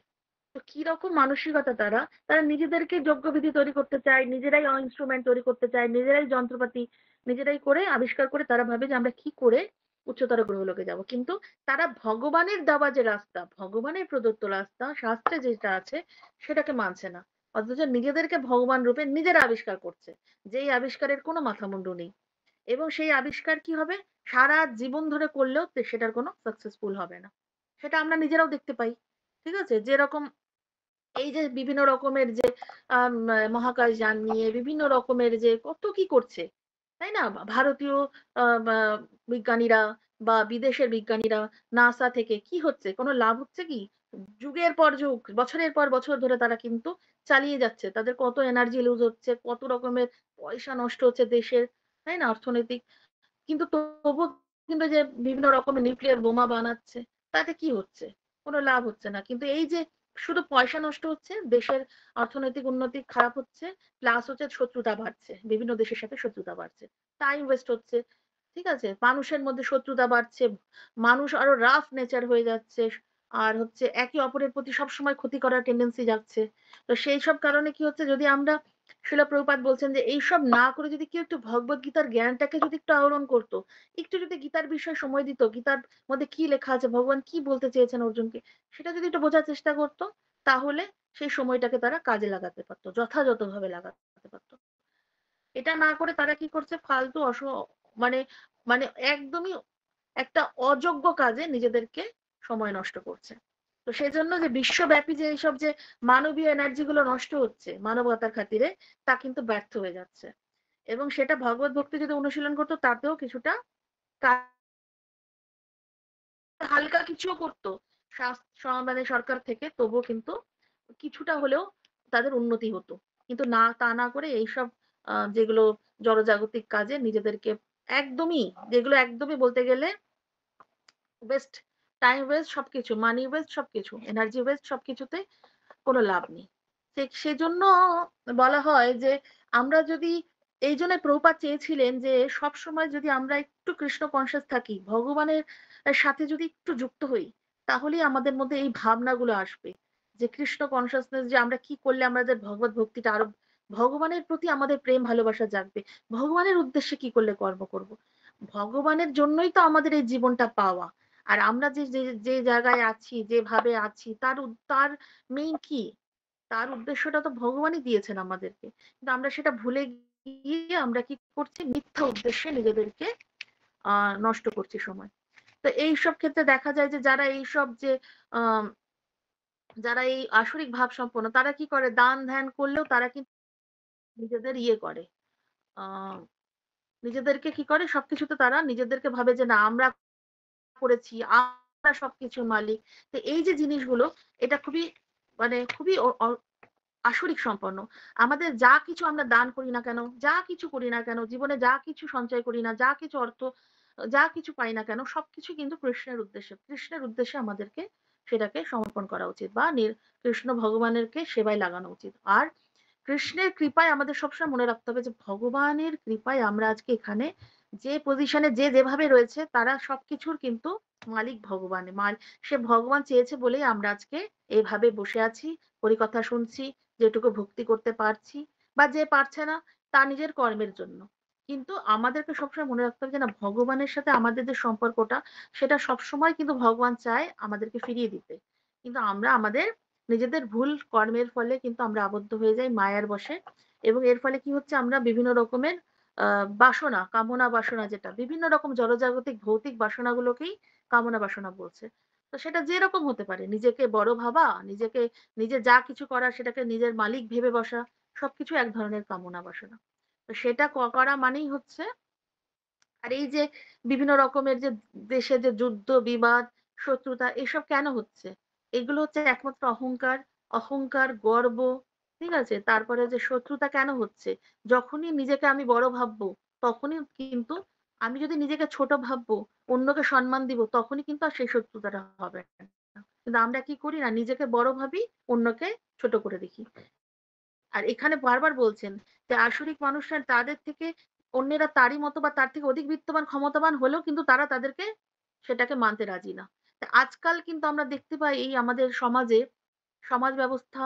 তো কিরকম মানসিকতা তারা? তারা নিজেদেরকে যজ্ঞবিধি তৈরি করতে চায়, নিজেরাই ইন্সট্রুমেন্ট তৈরি করতে চায়, নিজেরাই যন্ত্রপাতি নিজেরাই করে আবিষ্কার করে তারা ভাবে যে আমরা কি করে উচ্চতর গ্রহলোকে যাব। কিন্তু তারা ভগবানের দেওয়া যে রাস্তা, ভগবানের প্রদত্ত রাস্তা, শাস্ত্রে যেটা আছে সেটাকে মানছে না। অথচ নিজেদেরকে ভগবান রূপে নিজেরা আবিষ্কার করছে। যেই আবিষ্কারের কোনো মাথামুন্ডু নেই। এবং সেই আবিষ্কার কি হবে? সারা জীবন ধরে করলেও সেটার কোনো সাকসেসফুল হবে না। সেটা আমরা নিজেরাও দেখতে পাই। ঠিক আছে? যেরকম এই যে বিভিন্ন রকমের যে মহাকাশযান নিয়ে বিভিন্ন রকমের যে কত কি করছে, তাই না? ভারতীয় বা বিজ্ঞানীরা বা বিদেশের বিজ্ঞানীরা নাসা থেকে কি হচ্ছে? কোনো লাভ হচ্ছে কি? যুগের পর যুগ, বছরের পর বছর ধরে তারা কিন্তু চালিয়ে যাচ্ছে। তাদের কত এনার্জি লুজ হচ্ছে, কত রকমের পয়সা নষ্ট হচ্ছে দেশের, তাই না? অর্থনৈতিক কিন্তু তবুও কিন্তু যে বিভিন্ন রকমের নিউক্লিয়ার বোমা বানাচ্ছে, তাতে কি হচ্ছে? কোনো লাভ হচ্ছে না। কিন্তু এই যে শুধু পয়সা নষ্ট হচ্ছে, দেশের অর্থনৈতিক উন্নতি খারাপ হচ্ছে, প্লাস হচ্ছে শত্রুতা বাড়ছে। বিভিন্ন দেশের সাথে শত্রুতা বাড়ছে। টাইম ওয়েস্ট হচ্ছে। ঠিক আছে? মানুষের মধ্যে শত্রুতা বাড়ছে। মানুষ আরো রাফ নেচার হয়ে যাচ্ছে। আর হচ্ছে একে অপরের প্রতি সবসময় ক্ষতি করার টেনডেন্সি যাচ্ছে। তো সেইসব কারণে কি হচ্ছে যদি আমরা শিলা প্রভুপাদ বলছেন যে এইসব না করে যদি কেউ একটু ভগবত গীতার জ্ঞানটাকে যদি একটু আহরণ করতো, একটু যদি গীতার বিষয়ে সময় দিত, গীতার মধ্যে কি লেখা আছে, ভগবান কি বলতে চেয়েছেন অর্জুনকে, সেটা যদি একটু বোঝার চেষ্টা করতো, তাহলে সেই সময়টাকে তারা কাজে লাগাতে পারতো, যথাযথভাবে লাগাতে পারতো। এটা না করে তারা কি করছে ফালতু মানে মানে একদমই একটা অযোগ্য কাজে নিজেদেরকে সময় নষ্ট করছে। তো সেজন্য যে বিশ্বব্যাপী যে এইসব যে মানবীয় এনার্জি গুলো নষ্ট হচ্ছে মানবতার খাতিরে, তা কিন্তু ব্যর্থ হয়ে যাচ্ছে। এবং সেটা ভগবত ভক্তি যদি অনুশীলন করতো তাতেও কিছুটা হালকা কিছুও করতো মানে সরকার থেকে, তবুও কিন্তু কিছুটা হলেও তাদের উন্নতি হতো। কিন্তু না, তা না করে এইসব যেগুলো জড়জাগতিক কাজে নিজেদেরকে একদমই, যেগুলো একদমই বলতে গেলে ওয়েস্ট, টাইম ওয়েস্ট সবকিছু, মানি ওয়েস্ট সবকিছু, এনার্জি ওয়েস্ট সবকিছুতে কোনো লাভ নেই। সেজন্য বলা হয় যে আমরা যদি, এই জন্য প্রভুপাদ চেয়েছিলেন যে সবসময় যদি আমরা একটু কৃষ্ণ কনসিয়াস থাকি, ভগবানের সাথে যদি একটু যুক্ত হই, তাহলেই আমাদের মধ্যে এই ভাবনাগুলো আসবে যে কৃষ্ণ কনসিয়াসনেস, যে আমরা কি করলে আমাদের ভগবত ভক্তিটা আরো, ভগবানের প্রতি আমাদের প্রেম ভালোবাসা জাগবে, ভগবানের উদ্দেশ্যে কি করলে কর্ম করব, ভগবানের জন্যই তো আমাদের এই জীবনটা পাওয়া। আর আমরা যে যে যে জায়গায় আছি, যেভাবে আছি, তার মেইন কি, তার উদ্দেশ্যটা তো ভগবানই দিয়েছেন আমাদেরকে। কিন্তু আমরা সেটা ভুলে গিয়ে আমরা কি করছি, মিথ্যা উদ্দেশ্যে নিজেদেরকে নষ্ট করছি সময়। তো এইসব ক্ষেত্রে দেখা যায় যে যারা এইসব যে আহ যারা এই আসরিক ভাব সম্পন্ন, তারা কি করে, দান ধ্যান করলেও তারা কিন্তু নিজেদের ইয়ে করে, আহ নিজেদেরকে কি করে, সবকিছুতে তারা নিজেদেরকে ভাবে যে না আমরা করেছি, আমরা সবকিছুর মালিক। তো এই যে জিনিসগুলো, এটা খুবই, মানে খুবই আসরিক সম্পন্ন। আমাদের যা কিছু আমরা দান করি না কেন, যা কিছু করি না কেন, জীবনে যা কিছু সঞ্চয় করি না, যা কিছু অর্থ, যা কিছু পাই না কেন, সবকিছু কিন্তু কৃষ্ণের উদ্দেশ্যে, কৃষ্ণের উদ্দেশ্যে আমাদেরকে সেটাকে সমর্পণ করা উচিত, বা কৃষ্ণ ভগবানেরকে সেবায় লাগানো উচিত। আর কৃষ্ণের কৃপায় আমাদের সবসময় মনে রাখতে হবে যে ভগবানের কৃপায় আমরা আজকে এখানে যে পজিশনে, যে যেভাবে রয়েছে, তারা সবকিছুর কিন্তু মালিক ভগবান, সে ভগবান চেয়েছে বলেই আমরা আজকে এইভাবে বসে আছি, হরিকথা শুনছি, যেটুকু ভক্তি করতে পারছি, বা যে পারছে না তা নিজের কর্মের জন্য। কিন্তু আমাদেরকে সবসময় মনে রাখতে হবে যে না, ভগবানের সাথে আমাদের যে সম্পর্কটা, সেটা সবসময় কিন্তু ভগবান চায় আমাদেরকে ফিরিয়ে দিতে। কিন্তু আমরা আমাদের নিজেদের ভুল কর্মের ফলে কিন্তু আমরা আবদ্ধ হয়ে যাই মায়ার বশে। এবং এর ফলে কি হচ্ছে, আমরা বিভিন্ন রকমের বাসনা, কামনা বাসনা, যেটা বিভিন্ন রকম জড়জাগতিক ভৌতিক বাসনাগুলোকেই কামনা বাসনা বলছে। তো সেটা যেরকম হতে পারে, নিজেকে বড় ভাবা, নিজেকে, নিজে যা কিছু করার সেটাকে নিজের মালিক ভেবে বসা, সবকিছু এক ধরনের কামনা বাসনা। তো সেটা করা মানেই হচ্ছে, আর এই যে বিভিন্ন রকমের যে দেশে যে যুদ্ধ বিবাদ, শত্রুতা, এসব কেন হচ্ছে, এগুলো হচ্ছে একমাত্র অহংকার, অহংকার, গর্ব, ঠিক আছে। তারপরে যে শত্রুতা কেন হচ্ছে, যখনই নিজেকে আমি বড় ভাববো, তখনই কিন্তু, আমি যদি নিজেকে ছোট ভাববো, অন্যকে সম্মান দিব, তখনই কিন্তু আর সেই শত্রুতাটা হবে না। কিন্তু আমরা কি করি না, নিজেকে বড় ভাবি, অন্যকে ছোট করে দেখি। আর এখানে বারবার বলছেন যে আসরিক মানুষরা, তাদের থেকে অন্যেরা তারই মতো বা তার থেকে অধিক বিত্তবান ক্ষমতাবান হলেও কিন্তু তারা তাদেরকে সেটাকে মানতে রাজি না। তা আজকাল কিন্তু আমরা দেখতে পাই এই আমাদের সমাজে, সমাজ ব্যবস্থা,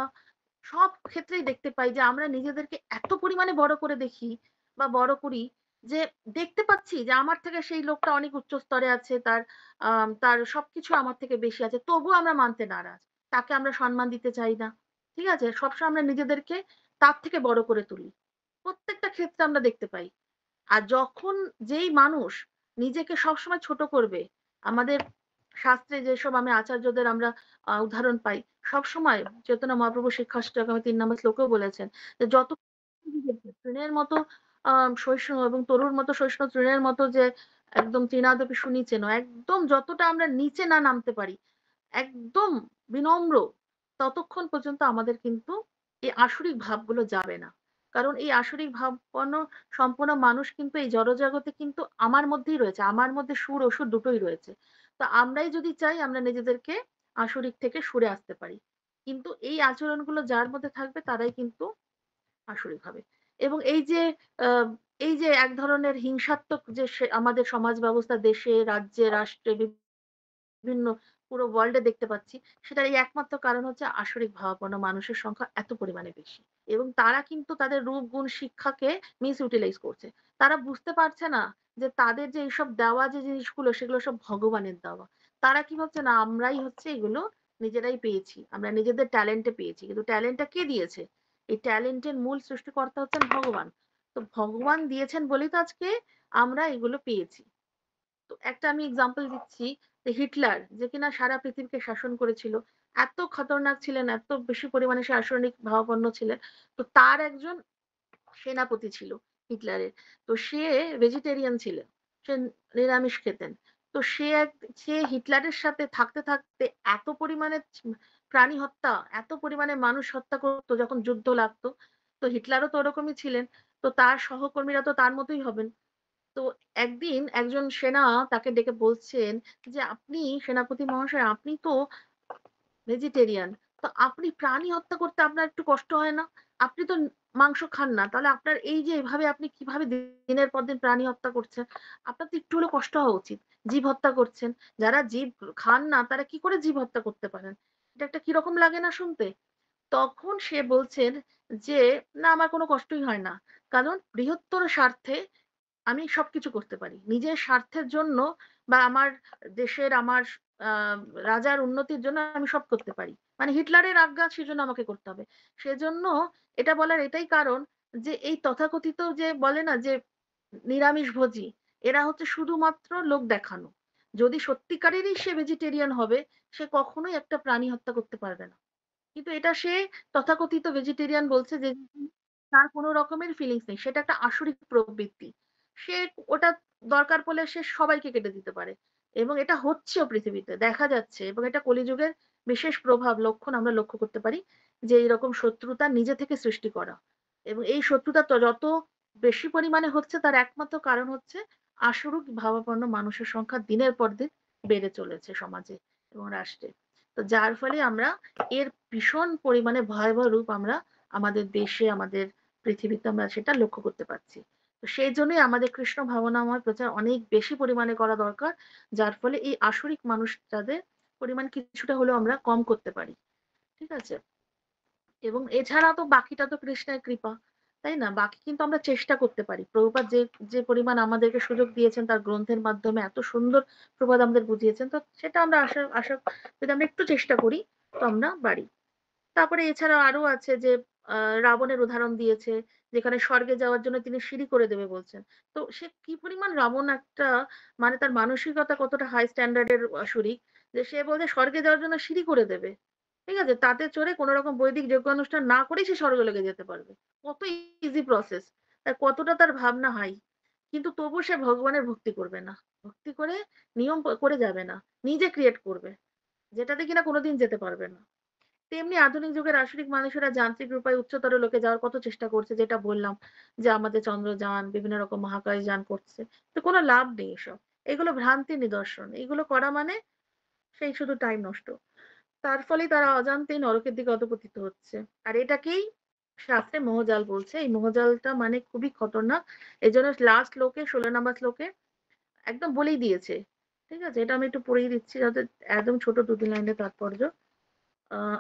সব ক্ষেত্রেই দেখতে পাই যে আমরা নিজেদেরকে এত পরিমাণে বড় করে দেখি বা বড় করি, যে দেখতে পাচ্ছি যে আমার থেকে সেই লোকটা অনেক উচ্চ স্তরে আছে, তার সবকিছু আমার থেকে বেশি আছে, তবুও আমরা মানতে নারাজ, তাকে আমরা সম্মান দিতে চাই না। ঠিক আছে, সবসময় আমরা নিজেদেরকে তার থেকে বড় করে তুলি, প্রত্যেকটা ক্ষেত্রে আমরা দেখতে পাই। আর যখন যেই মানুষ নিজেকে সবসময় ছোট করবে, আমাদের শাস্ত্রে যেসব আমি আচার্যদের আমরা উদাহরণ পাই, সবসময় চৈতন্য মহাপ্রভু শিক্ষাষ্টকমে ৩ নম্বর শ্লোকেও বলেছেন যে যত তৃণের মতো সহিষ্ণু, এবং তরুর মতো সহিষ্ণু, তৃণের মতো যে একদম তৃণাদপি সুনিচেন, একদম যতটা আমরা নিচে না নামতে পারি, একদম বিনম্র, ততক্ষণ পর্যন্ত আমাদের কিন্তু এই আসরিক ভাবগুলো যাবে না। কারণ এই আসরিক ভাবপন্ন সম্পন্ন মানুষ কিন্তু এই জড়জগতে কিন্তু আমার মধ্যেই রয়েছে, আমার মধ্যে সুর অসুর দুটোই রয়েছে। তো আমরাই যদি চাই, আমরা নিজেদেরকে আসরিক থেকে সরে আসতে পারি। কিন্তু এই আচরণগুলো যার মধ্যে থাকবে, তারাই কিন্তু আসরিক হবে। এবং আহ, এই যে এক ধরনের হিংসাত্মক যে আমাদের সমাজ ব্যবস্থা, দেশে, রাজ্যে, রাষ্ট্রে, বিভিন্ন পুরো ওয়ার্ল্ডে দেখতে পাচ্ছি, সেটার এই একমাত্র কারণ হচ্ছে আসরিক ভাবাপন্ন মানুষের সংখ্যা এত পরিমাণে বেশি। এবং তারা কিন্তু তাদের রূপ গুণ শিক্ষাকে মিস ইউটিলাইজ করছে। তারা বুঝতে পারছে না যে তাদের যে এইসব দেওয়া যে জিনিসগুলো, সেগুলো সব ভগবানের দেওয়া। তারা কি ভাবছে না, আমরাই হচ্ছে এগুলো নিজেরাই পেয়েছি, আমরা নিজেদের ট্যালেন্টে পেয়েছি। কিন্তু ট্যালেন্টটা কে দিয়েছে? এই ট্যালেন্টের মূল সৃষ্টিকর্তা হচ্ছেন ভগবান। তো ভগবান দিয়েছেন বলেই তো আজকে আমরা এগুলো পেয়েছি। তো একটা আমি এক্সাম্পল দিচ্ছি, যে হিটলার, যে কিনা সারা পৃথিবীকে শাসন করেছিল, এত খতরনাক ছিলেন, এত বেশি পরিমাণে সে রাসায়নিক ভাবাপন্ন ছিলেন। তো তার একজন সেনাপতি ছিল হিটলারের। তো সে ভেজিটেরিয়ান ছিলেন, সে নিরামিষ খেতেন। তো সে হিটলারের সাথে থাকতে থাকতে এত পরিমাণে প্রাণী হত্যা, এত পরিমাণে মানুষ হত্যা করতো যখন যুদ্ধ লাগতো। তো হিটলারও তো ওরকমই ছিলেন। তো তার সহকর্মীরা তো তার মতোই হবেন। তো একদিন একজন সেনা তাকে ডেকে বলছেন যে, "আপনি সেনাপতি মহাশয়, আপনি তো ভেজিটেরিয়ান। তো আপনি প্রাণী হত্যা করতে আপনার একটু কষ্ট হয় না? আপনি তো মাংস খান না। তাহলে আপনার এই যে এভাবে আপনি কিভাবে দিনের পর দিন প্রাণী হত্যা করছেন? আপনার তো একটু হলেও কষ্ট হওয়া উচিত। জীব হত্যা করছেন। যারা জীব খান না তারা কি করে জীব হত্যা করতে পারেন? এটা একটা কিরকম লাগে না শুনতে?" তখন সে বলছেন যে, "না, আমার কোনো কষ্টই হয় না। কারণ বৃহত্তর স্বার্থে আমি সবকিছু করতে পারি। নিজের স্বার্থের জন্য বা আমার দেশের, আমার আ রাজার উন্নতির জন্য আমি সব করতে পারি। মানে হিটলারের আজ্ঞা সেজন্য আমাকে করতে হবে। সেজন্য এটা বলার এটাই কারণ যে এই তথাকথিত যে বলে না যে নিরামিষভোজী, এরা হচ্ছে শুধুমাত্র লোক দেখানো। যদি সত্যিকারেরই সে ভেজিটেরিয়ান হবে, সে কখনোই একটা প্রাণী হত্যা করতে পারবে না। কিন্তু এটা সে তথাকথিত ভেজিটেরিয়ান বলছে যে তার কোন রকমের ফিলিংস নেই। সেটা একটা আসরিক প্রবৃত্তি। সে ওটা দরকার পড়লে সে সবাইকে কেটে দিতে পারে। এবং এটা হচ্ছেও পৃথিবীতে দেখা যাচ্ছে এবং এটা কলিযুগের বিশেষ প্রভাব লক্ষণ আমরা লক্ষ্য করতে পারি যে এইরকম শত্রুতা নিজে থেকে সৃষ্টি করা। এবং এই শত্রুতা যত বেশি পরিমাণে হচ্ছে তার একমাত্র কারণ হচ্ছে আসরিক ভাবাপন্ন মানুষের সংখ্যা দিনের পর দিন বেড়ে চলেছে সমাজে এবং রাষ্ট্রে। তো যার ফলে আমরা এর ভীষণ পরিমাণে ভয়াবহ রূপ আমরা আমাদের দেশে, আমাদের পৃথিবীতে আমরা সেটা লক্ষ্য করতে পারছি। তো সেই জন্যই আমাদের কৃষ্ণ ভাবনাময় প্রচার অনেক বেশি পরিমাণে করা দরকার। যার ফলে এই আসরিক মানুষ যাদের পরিমাণ কিছুটা হলেও আমরা কম করতে পারি। ঠিক আছে? এবং এছাড়া তো বাকিটা তো কৃষ্ণের কৃপা। তাই না? বাকি কিন্তু আমরা চেষ্টা করতে পারি। প্রভুপাদ যে পরিমাণ আমাদেরকে সুযোগ দিয়েছেন তার গ্রন্থের মাধ্যমে এত সুন্দর প্রবাদ আমাদের বুঝিয়েছেন। তো সেটা আমরা আশা আশা যদি আমরা একটু চেষ্টা করি তো আমরা পারি। তারপরে এছাড়া আরো আছে যে রাবণের উদাহরণ দিয়েছে, যেখানে স্বর্গে যাওয়ার জন্য তিনি সিঁড়ি করে দেবে বলছেন। তো সে কি পরিমাণ রাবণ একটা মানে তার মানসিকতা কতটা হাই স্ট্যান্ডার্ড এর আসরিক যে সে বলছে স্বর্গে যাওয়ার জন্য সিঁড়ি করে দেবে। ঠিক আছে? তাতে চড়ে কোন রকম বৈদিক যজ্ঞানুষ্ঠান না করেই সে স্বর্গলোকে যেতে পারবে। কত ইজি প্রসেস। কতটা তার ভাবনা হাই। কিন্তু তবুও সে ভগবানের ভক্তি করবে না। ভক্তি করে নিয়ম করে যাবে না। নিজে ক্রিয়েট করবে। যেটাতে কিনা কোনদিন যেতে পারবে না। তেমনি আধুনিক যুগের আসরিক মানুষেরা যান্ত্রিক উপায়ে উচ্চতর লোকে যাওয়ার কত চেষ্টা করছে যেটা বললাম যে আমাদের চন্দ্রযান বিভিন্ন রকম মহাকাশ যান করছে। তো কোনো লাভ নেই এসব। এগুলো ভ্রান্তির নিদর্শন। এগুলো করা মানে সেই শুধু টাইম নষ্ট। তার ফলে তারা অজান্তেই নরকের দিকে অধঃপতিত হচ্ছে। আর এটাকেই শাস্ত্রে মোহজাল বলছে। এই মোহজালটা মানে খুবই খতরনাক। এজন্য লাস্ট শ্লোকে ১৬ নাম্বার শ্লোকে একদম বলেই দিয়েছে। ঠিক আছে? এটা আমি একটু পড়েই দিচ্ছি যাতে একদম ছোট ২-৩ লাইনের তাৎপর্য।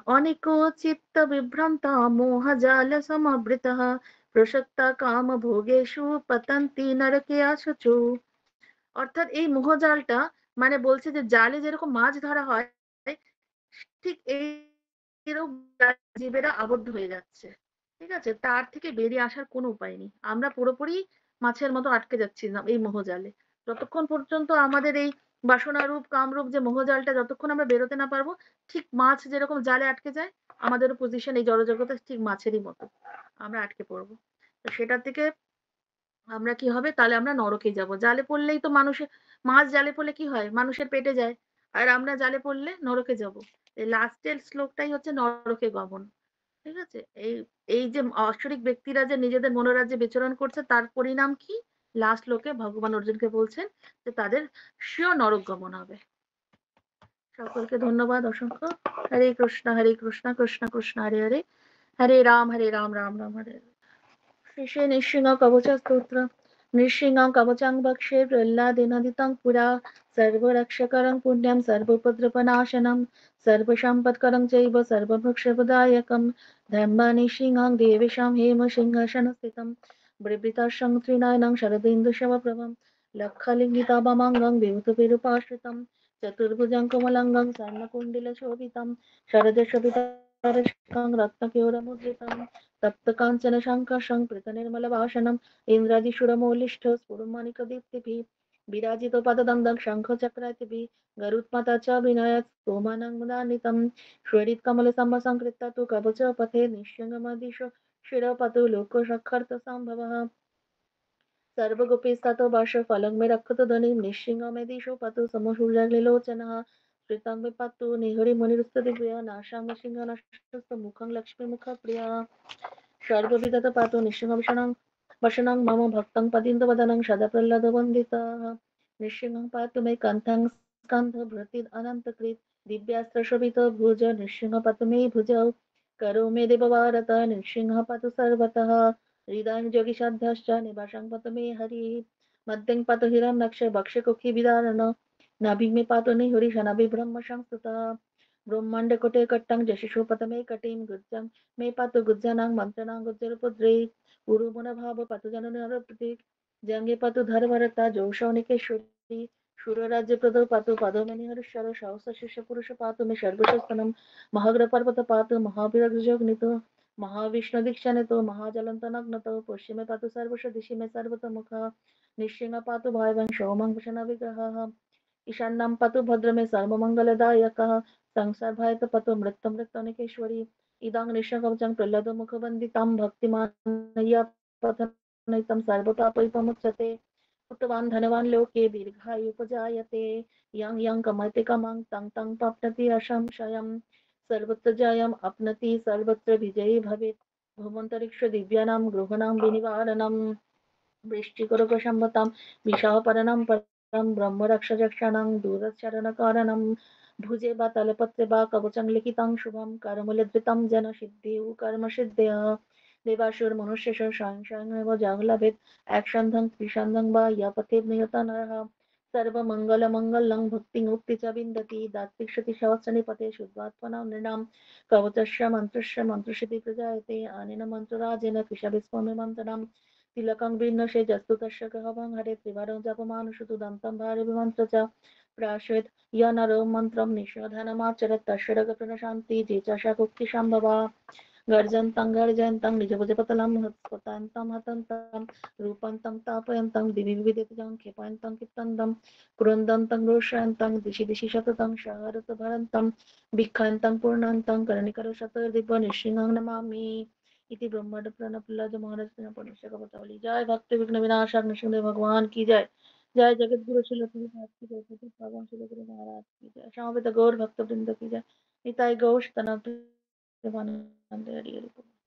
अनिको चित्तविभ्रान्ता मोहजालसमावृतः प्रसक्ता কামভোগেষু পতন্তি নরকে আশুচু। অর্থাৎ এই মোহজালটা মানে বলছে যে জালে যেরকম মাছ ধরা হয় ঠিক এরকম জীবেরা আবদ্ধ হয়ে যাচ্ছে। ঠিক আছে? তার থেকে বেরিয়ে আসার কোনো উপায় নেই। আমরা পুরোপুরি মাছের মতো আটকে যাচ্ছিলাম এই মোহজালে। যতক্ষণ পর্যন্ত আমাদের এই বাসনারূপ, কামরূপ যে মোহজালটা যতক্ষণ আমরা বেরোতে না পারবো, ঠিক মাছ যেরকম জালে আটকে যায়, আমাদেরও পজিশন এই জড়জগতে ঠিক মাছেরই মতো। আমরা আটকে পড়বো। তো সেটা থেকে আমরা কি হবে? তাহলে আমরা নরকে যাবো। জালে পড়লেই তো মানুষের মাছ জালে পড়লে কি হয়? মানুষের পেটে যায়। আর আমরা জালে পড়লে নরকে যাবো। এই লাস্টের শ্লোকটাই হচ্ছে নরকে গমন। ঠিক আছে? এই এই যে ঐশ্বরিক ব্যক্তিরা যে নিজেদের মনোরাজ্যে বিচরণ করছে তার পরিণাম কি? লাস্ট শ্লোকে ভগবান অর্জুনকে বলছেন যে তাদের স্বীয় নরক গমন হবে। সকলকে ধন্যবাদ অসংখ্য। হরে কৃষ্ণ, কৃষ্ণ কৃষ্ণ হরে হরে, হরে রাম, রাম রাম হরে হরে। শেষে নৃসিংহ কবচ স্তোত্র। নৃসিংহং কবচং বক্ষ্যে প্রহ্লাদেনাদিतं পুরা সর্বরক্ষকরং পুণ্যং সর্বোপদ্রবনাশনং সর্বসম্পৎকরং চৈব সর্বভোক্ষ্যপ্রদায়কং ধম্মা নৃসিংহং দেবেশাं হেমসিংহাসনস্থিতং বিবৃতাশং ত্রিনয়नं শরদিন্দুশমপ্রভं লক্ষলিঙ্গিতাভমঙ্গং বিভূতিবিরূপাশ্রিतं চতুর্ভুজং কমলাঙ্গং স্বর্ণকুণ্ডিলশোভিतं শরদশোভিतं রত্নকেयूरमुद्रितं तप्तकाञ्चन शङ्खं कृतनिर्मलभाषणम् इन्द्रादिशूरमौलिष्ठ स्फुरन्मणिकदीप्तिभिः विराजितो पददं शङ्खचक्रादिभिः गरुत्मता च विनयत् स्तोमानं श्वेरितकमलसंकृत्ता तु कवचपथे निःशङ्गमदिशो शिरपतु लोकसखर्तसम्भवः सर्वगोपीस्ततो वर्षफलं मे रक्षतु ध्वनिं निःसिंहमेदिशो पतु समसूर्यग्निलोचनः श्रितं विपत्तु निहरिमुनिरुस्तुतिप्रिय नाशां सिंहनक्षस्तमुखं लक्ष्मीमुखप्रिया सर्वविदत पातु निःसिंहभूषणं वशनं मम भक्तं पतितवदनं सदा प्रह्लादवन्दितः नृसिंहं पातु मे कण्ठं स्कन्धभृतिः अनन्तकृत् दिव्यास्त्रशोभितो भुज नृसिंह पातु मे भुजौ करोमि देवभारत नृसिंह पातु सर्वतः हृदयं योगिसाध्यश्च निवासं पातु मे हरिः मद्यं पातु हिरण्यक्ष भक्षकुक्षि विदारण नाभिं मे पातु निहुरिष नाभिब्रह्म संस्तुतः ब्रह्माण्डकुटे कट्टं जशिषु पतमे कटिं गुज्जं मे पातु गुज्जानां मन्त्रणां गुज्जरपुत्रे उरुमनभाव पातु जननरप्रतीक जङ्गे पातु धर्मरता जौषौनिकेश्वरी शूरराज्यप्रदौ पातु पादोमनिहरीश्वर सहस्रशीर्षपुरुष पातु मे सर्वशस्तनं महाग्रपर्वत पातु महावीरजगनितो महाविष्णुदीक्षानितो महाजलन्तनग्नतो पश्चिमे पातु सर्वश दिशि मे सर्वतोमुख निःसिंह पातु भयवं सौमं विष्णुविग्रहः ईशान्यं पातु भद्रमे सर्वमङ्गलदायकः संसारभयत पातु मृत्युमृत्युनिकेश्वरी इदं निःशकवचं प्रह्लादमुखवन्दितं भक्तिमानय्य पठनैतं सर्वपापैपमुच्यते उत्तवान् धनवान् लोके दीर्घायुपजायते यं यं कमयते कामं तं तं प्राप्नोति असंशयम् सर्वत्र जयम् अपनति सर्वत्र विजयी भवेत् भूमन्तरिक्ष दिव्यानां गृहाणां विनिवारणम् वृष्टिकरपशम्भतां विशापरणं परं ब्रह्मरक्षजक्षाणां दूरचरणकारणं भुजे वा तलपत्रे वा कवचं लिखितं शुभं करमुलधृतं जनसिद्धिः कर्मसिद्धयः देवासुरमनुष्येष स्वयं स्वयमेव जागलभेत् एकसन्धं त्रिसन्धं वा यपथे नियत नरः सर्वमङ्गलमङ्गलं भुक्तिमुक्ति च विन्दति दात्विक्षति सहस्रनिपते शुद्धात्मनां नृणां कवचस्य मन्त्रस्य मन्त्रसिद्धि प्रजायते अनेन मन्त्रराजेन कृशविस्ममे मन्त्रणां तिलकं विन्नसे जस्तु तस्य कहवं हरे त्रिवारं जपमानुषतु दन्तं भारिमन्त्र च प्राश्वेत् य नरो मन्त्रं निषधनमाचरत् तस्य रगप्रशान्ति जे च शाकुक्तिसम्भवा गर्जन्तं गर्जन्तं निजभुजपतलं हस्पतान्तं हतन्तं रूपन्तं तापयन्तं दिवि विदितं क्षिपयन्तं क्षिप्तन्तं क्रुन्दन्तं रोषयन्तं दिशि दिशि सततं शरतभरन्तं भिक्षन्तं पूर्णन्तं कर्णिकरशतदिव्य नृसिंहं नमामि इति ब्रह्मांड प्रणव प्रहलाद महाराज ने पढ़ा बतावली जय भक्त विघ्न विनाशक नृसिंह भगवान की जय जय जगत गुरु श्री लक्ष्मीनाथ की जय सती भगवान श्री गुरु महाराज की जय श्याम गौर भक्त वृंद की जय निताई गौश तना प्रेमानंद हरि हरि बोल।